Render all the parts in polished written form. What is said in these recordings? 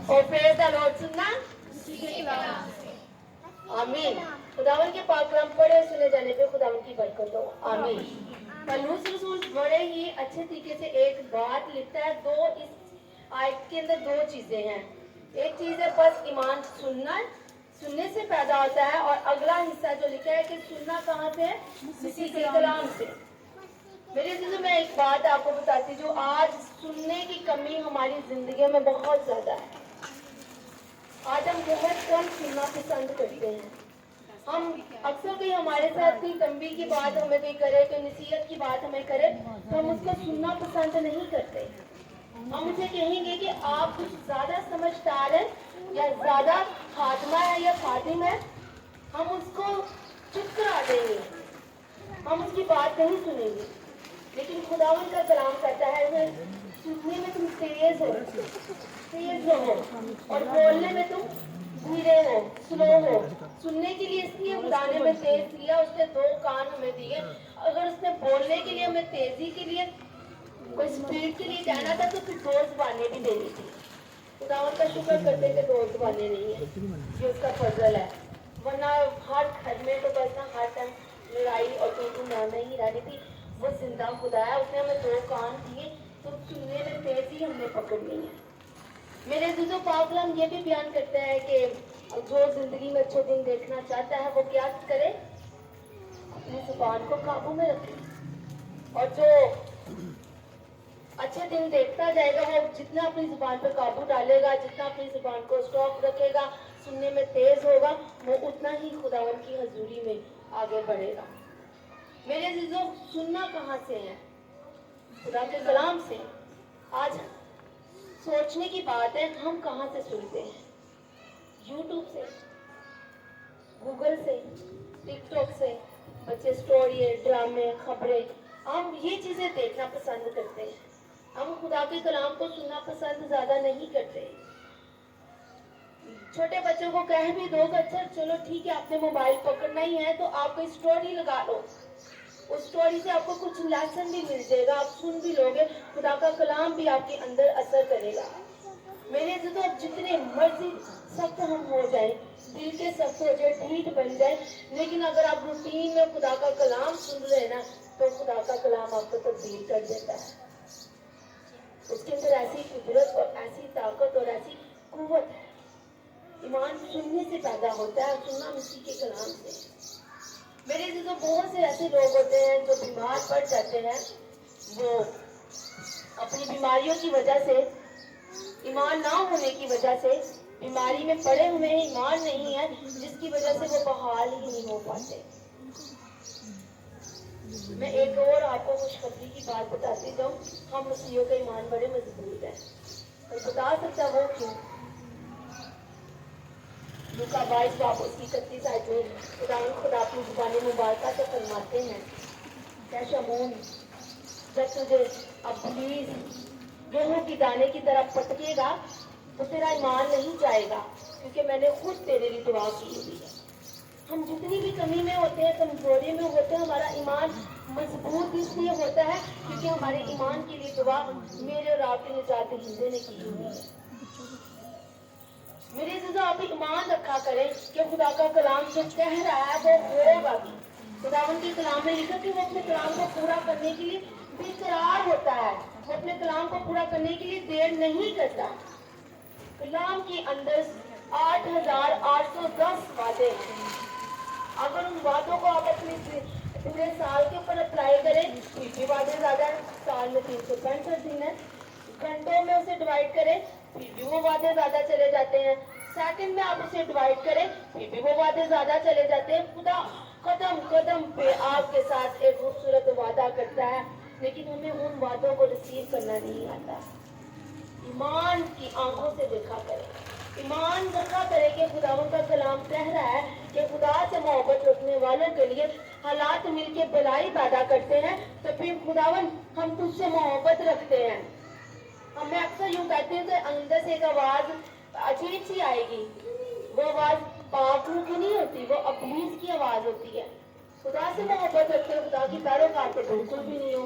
और praise the Lord सुनना आमीन। खुदावन के पाक कलाम पढ़े सुने जाने पे खुदावन की बरकत हो आमीन। पौलुस रसूल बड़े ही अच्छे तरीके से एक बात लिखता है। दो इस आयत के अंदर दो चीजें हैं। एक चीज है बस ईमान सुनने से पैदा होता है, और अगला हिस्सा जो लिखा है कि सुनना कहाँ से है? मसीह के कलाम से। मेरे दिल में एक बात आपको बताती, जो आज सुनने की कमी हमारी जिंदगी में बहुत ज्यादा है। आज हम बहुत कम सुनना पसंद करते हैं। हम अक्सर कोई हमारे साथ कोई तंबी की बात हमें कोई करे, कोई नसीहत की बात हमें करे, तो हम उसको सुनना पसंद नहीं करते। हम उसे कहेंगे कि आप कुछ ज्यादा समझदार हैं या ज्यादा खात्मा है या खातिम है, हम उसको चुप करा देंगे, हम उसकी बात नहीं सुनेंगे। लेकिन खुदावन का कलाम कहता है सुनने में तुम तेज हो और बोलने में तुम धीरे हो, स्लो हो। सुनने के लिए इसलिए खुदा ने हमें तेज दिया, उसने दो कान हमें दिए। अगर उसने बोलने के लिए हमें तेजी के लिए, कोई स्पीड के लिए कहना था, तो फिर दो जुबानें भी देनी थी। खुदावन का शुक्र करते कि दो जुबानें नहीं है, ये उसका फजल है। वरना हर घर में तो बस ना हर टाइम लड़ाई और तू नाना ही रहनी थी। वो जिंदा खुदा है, उसने हमें दो कान दिए, तो सुनने में तेजी हमने पकड़नी है। मेरे दिलो पाकलाम ये भी बयान करता है कि जो जिंदगी में अच्छे दिन देखना चाहता है वो क्या करे? अपनी जुबान को काबू में रखे। और जो अच्छे दिन देखता जाएगा, वो जितना अपनी जुबान पर काबू डालेगा, जितना अपनी जुबान को स्टॉप रखेगा, सुनने में तेज होगा, वो उतना ही खुदावन की हजूरी में आगे बढ़ेगा। मेरे अजीजों, सुनना कहाँ से है? खुदा के कलाम से। आज सोचने की बात है, हम कहाँ से सुनते हैं? यूट्यूब से, गूगल से, टिकटॉक से। बच्चे स्टोरी, ड्रामे, खबरें, हम ये चीजें देखना पसंद करते हैं। हम खुदा के कलाम को सुनना पसंद ज्यादा नहीं करते। छोटे बच्चों को कह भी दो, अच्छा चलो ठीक है, आपने मोबाइल पकड़ना ही है तो आप कोई स्टोरी लगा लो, उस स्टोरी से आपको कुछ लेसन भी मिल जाएगा, आप सुन भी लोगे, खुदा का कलाम भी आपके अंदर असर करेगा। मेरे से तो अब जितने मर्जी सख्त हम हो जाए, दिल के सख्त हो जाए, ढीठ बन जाए, लेकिन अगर आप रूटीन में खुदा का कलाम सुन रहे ना, तो खुदा का कलाम आपको तब्दील कर देता है। उसके अंदर ऐसी कुदरत और ऐसी ताकत और ऐसी कुव्वत है। ईमान सुनने से पैदा होता है, सुनना मसीह के कलाम से। मेरे से तो बहुत से ऐसे लोग होते हैं जो बीमार पड़ जाते हैं, वो अपनी बीमारियों की वजह से, ईमान ना होने की वजह से बीमारी में पड़े हुए हैं, ईमान नहीं है, जिसकी वजह से वो बहाल ही नहीं हो पाते। मैं एक और आपको खुशखबरी की बात बताती जाऊं। हम मसीहियों का ईमान बड़े मजबूत है, और बता सकता वो क्यों। लूका 22 बाब उसकी 31 आयत में खुदा अपनी जुबानी मुबारक से फरमाते हैं, क्या शमून, जब तुझे इब्लीस गेहूं की दाने की तरफ पटकेगा तो तेरा ईमान नहीं जाएगा, क्योंकि मैंने खुद तेरे लिए दुआ की हुई है। हम जितनी भी कमी में होते हैं, कमजोरी में होते हैं, हमारा ईमान मजबूत इसलिए होता है क्योंकि हमारे ईमान के लिए दुआ मेरे और आपके निजात हिंदे ने की हुई है। मेरे अज़ीज़ों, आप ईमान रखा करें कि खुदा का कलाम जो कह रहा है वो होगा भी। खुदावन के कलाम में लिखा कि वो अपने कलाम को पूरा करने के लिए बेकरार होता है, वो अपने कलाम को पूरा करने के लिए देर नहीं करता। कलाम के अंदर 8,810 वादे हैं। अगर उन वादों को आप अपने पूरे साल के ऊपर अप्लाई करें, फिर वादे ज्यादा है। साल में 365 दिन है, घंटों में उसे डिवाइड करें, फिर भी वो वादे ज्यादा चले जाते हैं। सेकंड में आप उसे डिवाइड करें, फिर भी वो वादे ज्यादा चले जाते हैं। खुदा कदम कदम पे आपके साथ एक खूबसूरत वादा करता है, लेकिन हमें उन वादों को रिसीव करना नहीं आता। ईमान की आंखों से देखा करें, ईमान रखा करें कि खुदावन का कलाम कह रहा है कि खुदा से मोहब्बत रखने वालों के लिए हालात मिलके भलाई पैदा करते हैं। तो फिर खुदावन, हम तुझसे मोहब्बत रखते हैं। हमें अक्सर यूं कहते हैं कि अंदर से एक आवाज अजीब सी आएगी, वो आवाज पाक रूह की नहीं होती, वो इब्लीस की आवाज होती है। खुदा से मोहब्बत रखते हो, खुदा की पैरोकार तो बिल्कुल भी नहीं हो।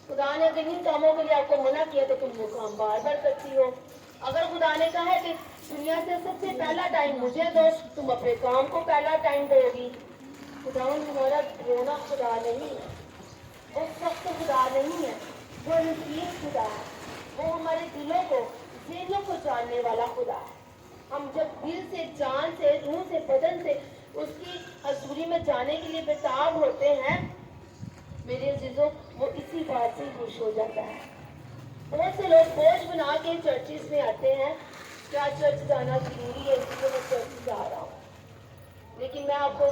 खुदा ने अगर इन कामों के लिए आपको मना किया तो तुम वो काम बार बार करती हो। अगर खुदा ने कहा है कि दुनिया से सबसे पहला टाइम मुझे दो, तुम अपने काम को पहला टाइम दोगी। खुदावन हमारा रोना खुदा नहीं है, वो सख्त खुदा नहीं है, वो नसीब खुदा है, वो हमारे दिलों को दिलों को जानने वाला खुदा है। हम जब दिल से, जान से, रूह से, बदन से उसकी हजूरी में जाने के लिए बेताब होते हैं, मेरे अजीजों, वो इसी बात से खुश हो जाता है। बहुत से लोग बोझ बना के चर्चिस में आते हैं, क्या चर्च जाना जरूरी है, इसलिए मैं चर्च जा रहा हूँ। लेकिन मैं आपको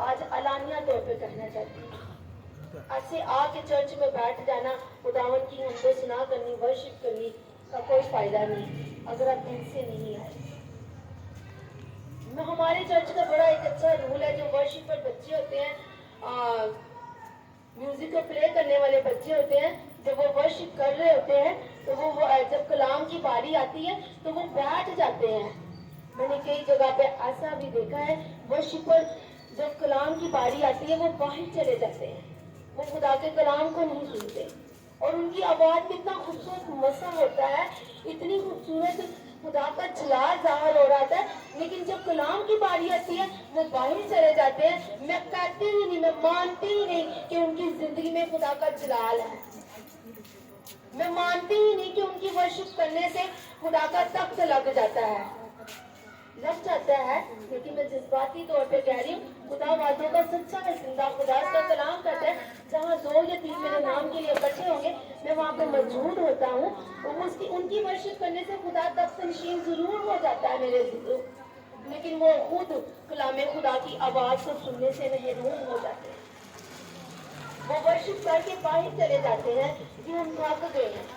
आज अलानिया तौर पे कहना चाहती हूँ, ऐसे आके चर्च में बैठ जाना, खुदावन की हमको सुना करनी, वर्शिप करनी का कोई फायदा नहीं अगर आप दिल से नहीं आए। हमारे चर्च का बड़ा एक अच्छा रूल है, जो वर्शिप पर बच्चे होते हैं, म्यूजिक को प्ले करने वाले बच्चे होते हैं, जब वो वर्शिप कर रहे होते हैं तो वो जब कलाम की बारी आती है तो वो बैठ जाते हैं। मैंने कई जगह पे ऐसा भी देखा है, वर्शिपर जब कलाम की बारी आती है वो बाहर चले जाते हैं, वो खुदा के कलाम को नहीं सुनते। और उनकी आवाज में इतना खूबसूरत मसा होता है, इतनी खूबसूरत खुदा का जलाल जाहिर हो रहा था, लेकिन जब कलाम की बारी आती है वो बाहर चले जाते हैं। मैं कहती ही नहीं, मैं मानती ही नहीं कि उनकी जिंदगी में खुदा का जलाल है। मैं मानती ही नहीं कि उनकी वर्शिप करने से खुदा का तख्त लग जाता है। लेकिन मैं जज्बाती तौर पे कह रही हूँ, खुदा वादों का सच्चा है, जिंदा खुदा का कलाम कहता है, जहाँ 2 या 3 मेरे नाम के लिए इकट्ठे होंगे मैं वहाँ पे मौजूद होता हूँ। और उनकी वर्शिप करने से खुदा तख्त नशीन जरूर हो जाता है मेरे दिल, लेकिन वो खुद कलाम खुदा की आवाज को सुनने से महरूम हो जाते हैं। वो वर्शिप करके बाहर चले जाते हैं कि हम थक गए हैं।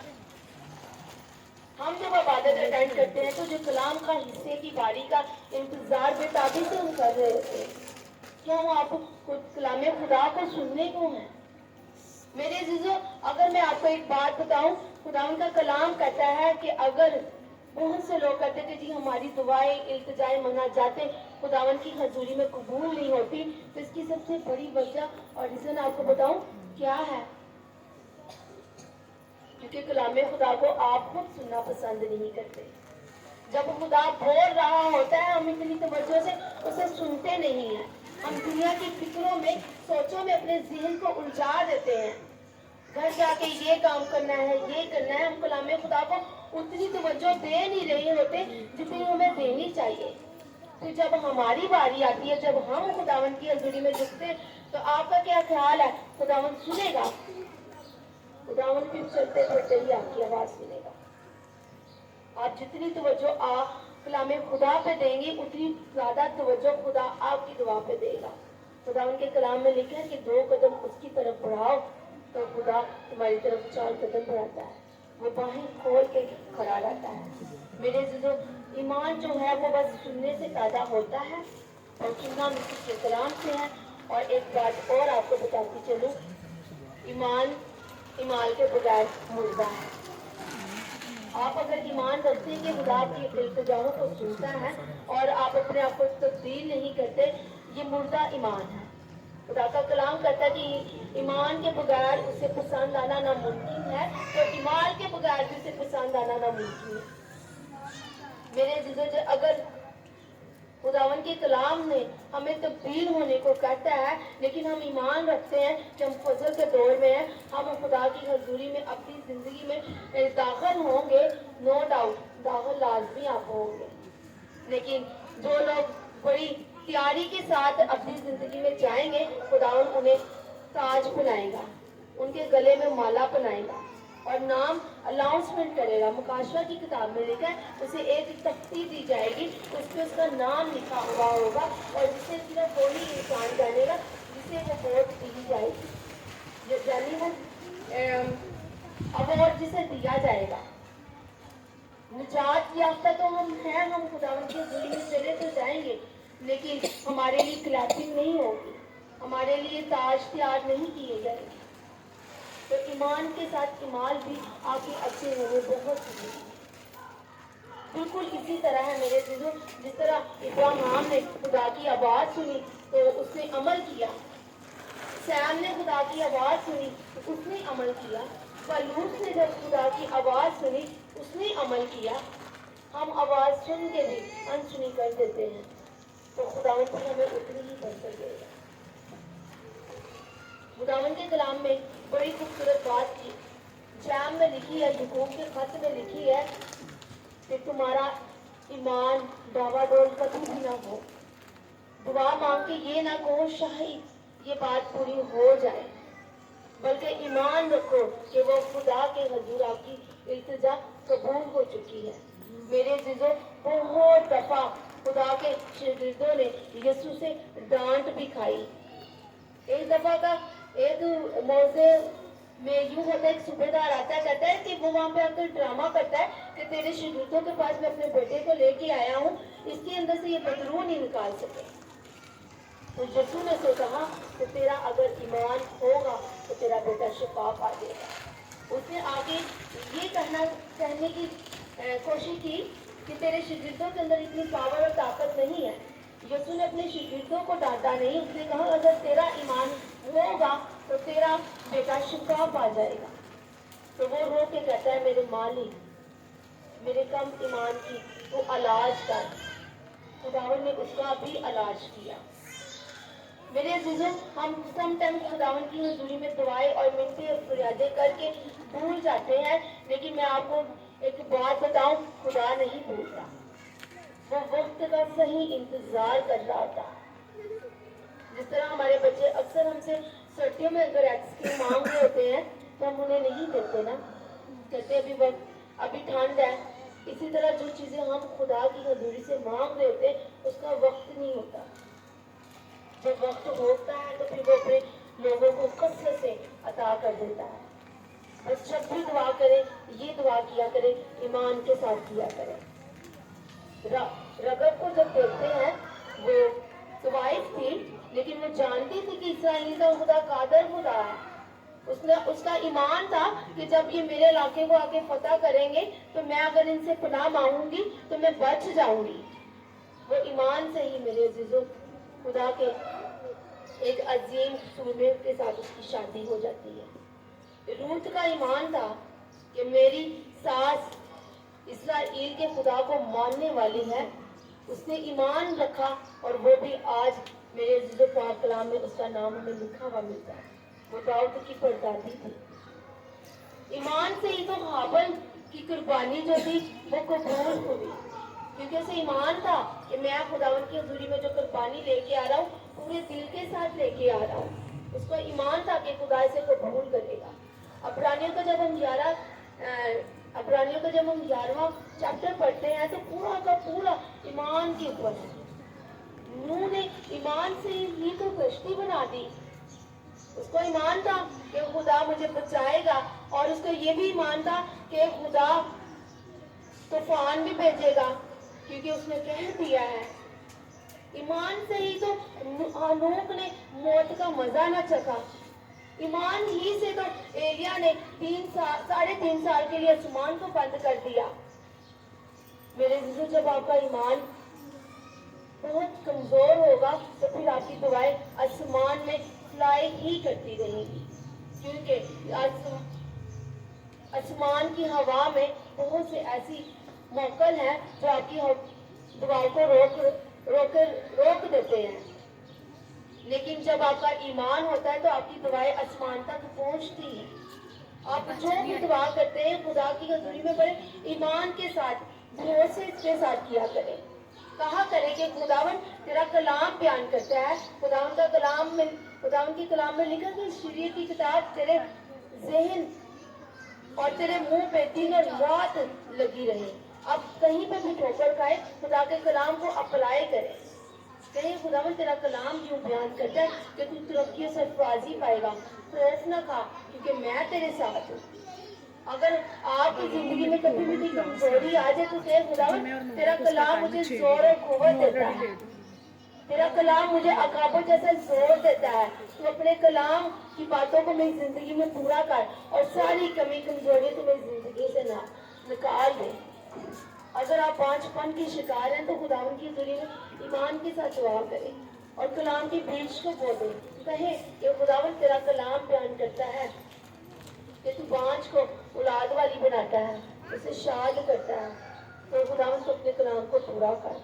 हम जब इबादत अटेंड करते हैं तो जो कलाम का हिस्से की बारी का इंतजार बेताबी से हम कर रहे होते हैं, क्या वो आप कलाम खुदा को सुनने को है? मेरे अजीजों, अगर मैं आपको एक बात बताऊं, खुदा उनका कलाम कहता है कि अगर बहुत से लोग कहते थे जी हमारी दुआएं, इल्तिजाएं, मनाजातें खुदावन की हजूरी में कबूल नहीं होती, तो इसकी सबसे बड़ी वजह और रीजन आपको बताऊं क्या है? क्योंकि कलाम खुदा को आप खुद सुनना पसंद नहीं करते। जब खुदा बोल रहा होता है हम इतनी तवज्जो से उसे सुनते नहीं हैं। हम दुनिया की फिक्रों में, सोचों में अपने ज़हन को उलझा देते हैं। घर जाके ये काम करना है, ये करना है, हम कलाम खुदा को उतनी तवज्जो दे नहीं रहे होते जितनी हमें देनी चाहिए। तो जब हमारी बारी आती है, जब हम खुदावन की हज़ूरी में झुकते हैं, तो आपका क्या ख्याल है? खुदावन सुनेगा? खुदावन भी चलते चलते ही आपकी आवाज सुनेगा। आप जितनी तवज्जो कलाम खुदा पे देंगे, उतनी ज्यादा तवज्जो खुदा आपकी दुआ पे देगा। खुदा उनके कलाम में लिखा है कि 2 कदम उसकी तरफ बढ़ाओ तो खुदा तुम्हारी तरफ 4 कदम बढ़ाता है। वो बाहें खोल के खड़ा रहता है। मेरे जो ईमान जो है वो बस सुनने से पैदा होता है और सुनना मसीह के कलाम से है। और एक बात और आपको बताती चलूं, ईमान के बगैर मुर्दा है। आप अगर ईमान रखते हैं कि खुदा की इल्तिजाओं को सुनता है और आप अपने आप को तब्दील नहीं करते, ये मुर्दा ईमान है। खुदा का कलाम कहता है कि ईमान के बगैर उसे पसंद आना नामुमकिन है, तो ईमान के बगैर भी उसे पसंद आना नामुमकिन है। मेरे अजीजों, अगर खुदावन के कलाम ने हमें तब्दील होने को कहता है, लेकिन हम ईमान रखते हैं कि हम फजल के दौर में हैं, हम खुदा की हजूरी में अपनी जिंदगी में दाखिल होंगे, नो डाउट दाखिल लाजमी आप होंगे। लेकिन जो लोग बड़ी तैयारी के साथ अपनी जिंदगी में जाएंगे, खुदावन उन्हें ताज पहनाएगा, उनके गले में माला पहनाएगा और नाम अनाउंसमेंट करेगा। मुकाशवा की किताब में लिखा है, उसे एक तख्ती दी जाएगी, उस पर उसका नाम लिखा हुआ होगा और जिसे सिर्फ वही इंसान जानेगा जिसे वो वोट दी जाएगी, यानी वो अवार्ड जिसे दिया जाएगा। निजात याफ्ता तो हम हैं, हम खुदावन के जुड़ी में चले तो जाएंगे, लेकिन हमारे लिए क्लैपिंग नहीं होगी, हमारे लिए ताज तैयार नहीं किए जाएंगे। तो ईमान के साथ इमाल भी आपके अच्छे होने बहुत जरूरी है। बिल्कुल इसी तरह है मेरे दिलों, जिस तरह इब्राहिम ने खुदा की आवाज़ सुनी तो उसने अमल किया, सैम ने खुदा की आवाज़ सुनी तो उसने अमल किया, फलूस ने जब खुदा की आवाज़ सुनी उसने अमल किया, हम आवाज सुन के भी अनसुनी कर देते हैं, तो खुदावन भी हमें उतनी ही बरकत देगा। खुदावन के कलाम में बड़ी खूबसूरत बात की जैम में लिखी है, हुकूम के खत में लिखी है कि तुम्हारा ईमान डावाडोल कभी भी ना हो। दुआ मांग के ये ना कहो शायद ये बात पूरी हो जाए, बल्कि ईमान रखो कि वो खुदा के हजूर आपकी इल्तिजा कबूल हो चुकी है। मेरे जिजो, बहुत दफा खुदा के शागिर्दों ने यीशु से डांट भी खाई। एक दफा का एक मौजे में यूं होता है, एक सूबेदार आता है, कहता है कि वो वहां पे आकर ड्रामा करता है कि तेरे शागिर्दों के पास मैं अपने बेटे को लेके आया हूँ, इसके अंदर से ये बदबू नहीं निकाल सके। तो यीशु ने तो कहा कि तेरा अगर ईमान होगा तो तेरा बेटा शिफा पा देगा। उसने आगे ये कहने की कोशिश की कि तेरे शागिर्दों के अंदर इतनी पावर और ताकत नहीं है। यीशु ने अपने शागिर्दों को डांटा नहीं, उसने कहा अगर तेरा ईमान होगा तो तेरा बेटा शिफा पा जाएगा। तो वो रो के कहता है, मेरे मालिक, मेरे कम ईमान की तो इलाज कर। खुदावन ने उसका भी इलाज किया। मेरे अजीजों, हम समटाइम खुदावन की हुजूरी में दुआएं और मिन्नतें और फरियादें करके भूल जाते हैं, लेकिन मैं आपको एक बात बताऊं, खुदा नहीं भूलता। वो वक्त का सही इंतजार कर रहा होता है। जिस तरह हमारे बच्चे अक्सर हमसे सर्दियों में अगर आइसक्रीम मांग रहे होते हैं तो हम उन्हें नहीं देते ना, कहते अभी वक्त, अभी ठंड है। इसी तरह जो चीजें हम खुदा की हुजूरी से मांग रहे होते हैं उसका वक्त नहीं होता। जब वक्त होता है तो फिर वो अपने लोगों को कसरत से अता कर देता है। बस जब भी दुआ करें, ये दुआ किया करें, ईमान के साथ किया करें। रगब को जब देखते हैं, वो तवाइफ थी, लेकिन वो जानती थी कि इसराइली का खुदा कादर खुदा है। उसका ईमान था कि जब ये मेरे इलाके को आके फतह करेंगे तो मैं अगर इनसे पनाह मांगूंगी तो मैं बच जाऊंगी। वो ईमान से ही मेरे अजीजों खुदा के एक अजीम सूमे के साथ उसकी शादी हो जाती है। रूत का ईमान था कि मेरी सास इस्राएल के खुदा को मानने वाली है। उसने ईमान रखा और वो भी आज मेरे अजीजों पाक कलाम में उसका नाम हमें लिखा हुआ मिलता है। वो दाऊद की परदादी थी। ईमान से ही तो हाबिल की कुर्बानी जो थी वो कबूल हुई, क्योंकि उसे ईमान था कि मैं खुदावन की हुजूरी में जो कुर्बानी लेके आ रहा हूँ पूरे दिल के साथ लेके आ रहा हूँ। उसको ईमान था कि खुदा इसे कबूल करेगा। अब्रानियों का जब हम 11वां चैप्टर पढ़ते हैं तो पूरा का पूरा ईमान के ऊपर है। नूह ने ईमान से ही तो कश्ती बना दी। उसको ईमान था कि खुदा मुझे बचाएगा, और उसको ये भी ईमान था कि खुदा तूफान भी भेजेगा, क्योंकि उसने कह दिया है। ईमान से ही तो नूह ने मौत का मजा न चखा। ईमान ही से तो एलिया ने 3.5 साल के लिए आसमान को बंद कर दिया। मेरे जीजू, जब आपका ईमान बहुत कमजोर होगा तो फिर आपकी दुआएं आसमान में फ्लाई ही करती रहेंगी, क्योंकि आसमान की हवा में बहुत से ऐसी मौकल है जो आपकी दुआओं को रोक देते हैं। लेकिन जब आपका ईमान होता है तो आपकी दुआएं आसमान तक पहुंचती हैं। आप जो भी दुआ करते हैं खुदा की हजूरी में बड़े ईमान के साथ, भरोसे के साथ किया करें। कहा करें कि खुदावन तेरा कलाम बयान करता है। खुदावन की कलाम में लिखा कि शरीयत की किताब तेरे ज़हन और तेरे मुंह पे दिन और रात लगी रहे। अब कहीं पे भी ठोकर खाए, खुदा के कलाम को अप्लाई करें। कहीं खुदावन तेरा कलाम यूं बयान करता है कि तू तरक्की और सरफराजी पाएगा। खौफ न खा, क्योंकि मैं तेरे साथ हूँ। अगर आपकी जिंदगी में कभी भी कोई कमजोरी आ जाए तो कहे खुदावन तेरा कलाम मुझे जोर और कुव्वत देता है। तेरा कलाम मुझे अकाबों जैसा जोर देता है। तू अपने कलाम की बातों को मेरी जिंदगी में पूरा कर और सारी कमी कमजोरी तो मेरी जिंदगी से निकाल दे। अगर आप बांझपन की शिकार हैं तो खुदावन की हजूरी में ईमान के साथ दुआ करें और कलाम के बीज को बो दें। कहे कि खुदावन तेरा कलाम बयान करता है कि तू बांझ को औलाद वाली बनाता है, उसे शाद करता है। तो खुदावंद तो अपने कलाम को पूरा कर।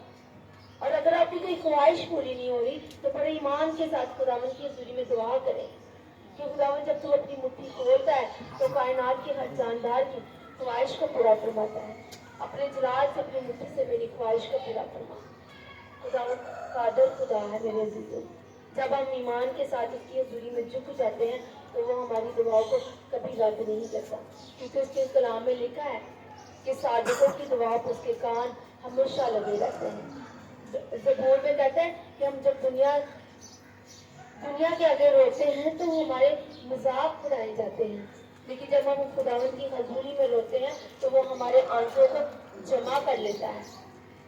और अगर आपकी कोई ख्वाहिश पूरी नहीं हो रही तो बड़े ईमान के साथ खुदावंद की हज़ूरी में दुआ करें कि खुदावंद जब तू अपनी मुट्ठी खोलता है तो कायनात के हर जानदार की ख्वाहिश को पूरा फरमाता है। अपने जलाल से अपनी मुट्ठी से मेरी ख्वाहिश को पूरा फरमा। खुदावंद कादर खुदा है मेरे अजीजों। जब हम ईमान के साथ उसकी हज़ूरी में झुक जाते हैं तो वो हमारी दुआओं को कभी रद्द नहीं करता, क्योंकि उसके कलाम में लिखा है कि सादिकों की दुआ पर उसके कान हमेशा लगे रहते हैं। ज़बूर में कहता है कि हम जब दुनिया के आगे रोते हैं तो वो हमारे मजाक उड़ाए जाते हैं, लेकिन जब हम खुदावंद की हज़ूरी में रोते हैं तो वो हमारे आंसुओं को जमा कर लेता है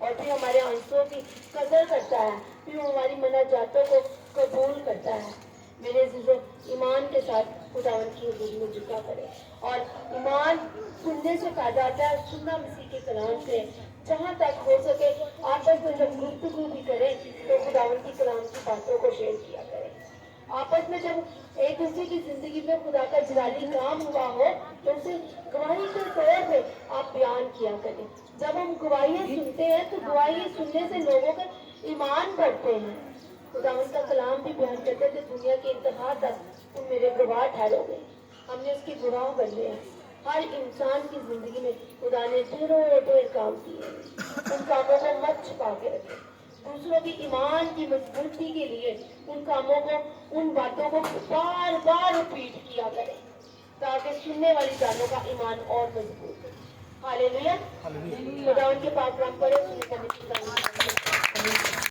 और फिर हमारे आंसुओं की कदर करता है, फिर वो हमारी मनाजातों को कबूल करता है। मेरे अज़ीज़ों, ईमान के साथ खुदावंद की हज़ूरी में झुका करें। और ईमान सुनने से पैदा आता है, सुनना मसीह के कलाम से। जहाँ तक हो सके आपस में जब गुफ्तगू भी करें तो खुदावंद की कलाम की बातों को शेयर किया करें। आपस में जब एक दूसरे की जिंदगी में खुदा का जलाली काम हुआ हो तो उसे गवाही के तौर पे आप बयान किया करें। जब हम गवाहियाँ सुनते हैं तो गवाही सुनने से लोगों का ईमान बढ़ते हैं। खुदावंद का कलाम भी बयान करते हैं कि दुनिया के इंतहा तक तुम मेरे गवाह ठहरोगे। हमने उसके गवाह बनने हैं। हर इंसान की जिंदगी में खुदा ने ढेर काम किए, उन कामों को मत छुपा के रखें। दूसरों की ईमान की मजबूती के लिए उन कामों को, उन बातों को बार बार रिपीट किया करें ताकि सुनने वाली जानों का ईमान और मजबूत हो। हालेलुया। खुदा उनके पाक कलाम पढ़े, सुनने का